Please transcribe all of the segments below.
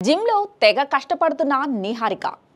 జిమ్‌లో తెగ కష్టపడుతున్న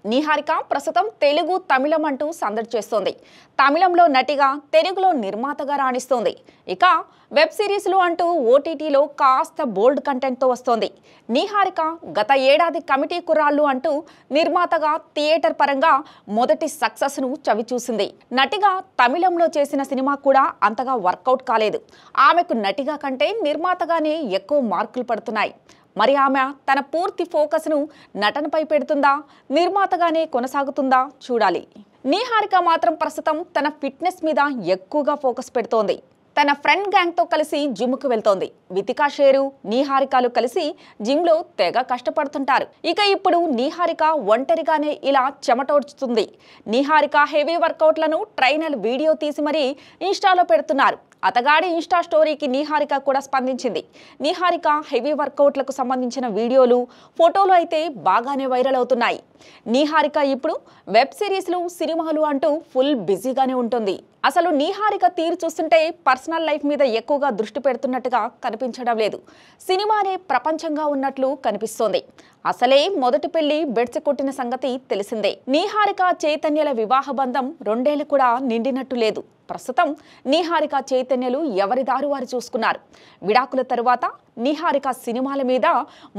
నిహారిక ప్రస్తుతం తెలుగు, తమిళం అంటూ సందడి చేస్తోంది. తమిళంలో నటిగా, తెలుగులో నిర్మాతగా రాణిస్తోంది. ఇక వెబ్ సిరీస్‌లు అంటూ ఓటీటీలో కాస్త బోల్డ్ కంటెంట్‌తో వస్తోంది. నిహారిక గత ఏడాది కమిటీ కుర్రాళ్ళు అంటూ నిర్మాతగా, థియేటర్ పరంగా మొదటి సక్సెస్‌ను చవిచూసింది. నటిగా తమిళంలో చేసిన సినిమా కూడా అంతగా వర్కౌట్ కాలేదు. ఆమెకు నటిగా కంటే నిర్మాతగానే ఎక్కువ మార్కులు పడుతున్నాయి. మరి ఆమె తన పూర్తి ఫోకస్ను నటనపై పెడుతుందా, నిర్మాతగానే కొనసాగుతుందా చూడాలి. నిహారిక మాత్రం ప్రస్తుతం తన ఫిట్నెస్ మీద ఎక్కువగా ఫోకస్ పెడుతోంది. తన ఫ్రెండ్ గ్యాంగ్తో కలిసి జిమ్కు వెళ్తోంది. వితికా షేరు, నిహారికలు కలిసి జిమ్లో తెగ కష్టపడుతుంటారు. ఇక ఇప్పుడు నిహారిక ఒంటరిగానే ఇలా చెమటోడ్చుతుంది. నిహారిక హెవీ వర్కౌట్లను ట్రైనర్ వీడియో తీసి మరీ ఇన్స్టాలో పెడుతున్నారు. అతగాడి ఇన్స్టా స్టోరీకి నిహారిక కూడా స్పందించింది. నిహారిక హెవీ వర్కౌట్లకు సంబంధించిన వీడియోలు, ఫోటోలు అయితే బాగానే వైరల్ అవుతున్నాయి. నిహారిక ఇప్పుడు వెబ్ సిరీస్లు, సినిమాలు అంటూ ఫుల్ బిజీగానే ఉంటుంది. అసలు నిహారిక తీరు చూస్తుంటే పర్సనల్ లైఫ్ మీద ఎక్కువగా దృష్టి పెడుతున్నట్టుగా కనిపించడం లేదు. సినిమానే ప్రపంచంగా ఉన్నట్లు కనిపిస్తోంది. అసలే మొదటి పెళ్లి బెడ్స్ కొట్టిన సంగతి తెలిసిందే. నిహారిక, చైతన్యల వివాహ బంధం 2 ఏళ్లు కూడా నిండినట్టు లేదు. ప్రస్తుతం నిహారిక, చైతన్యలు ఎవరి దారు వారు చూసుకున్నారు. విడాకుల తరువాత నిహారిక సినిమాల మీద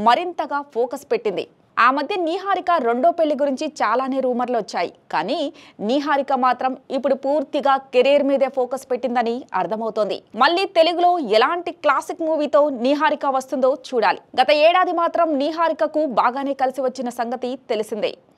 మరింతగా ఫోకస్ పెట్టింది. ఆ మధ్య నిహారిక రెండో పెళ్లి గురించి చాలానే రూమర్లు వచ్చాయి. కానీ నిహారిక మాత్రం ఇప్పుడు పూర్తిగా కెరీర్ మీదే ఫోకస్ పెట్టిందని అర్థమవుతోంది. మళ్ళీ తెలుగులో ఎలాంటి క్లాసిక్ మూవీతో నిహారిక వస్తుందో చూడాలి. గత ఏడాది మాత్రం నిహారికకు బాగానే కలిసి వచ్చిన సంగతి తెలిసిందే.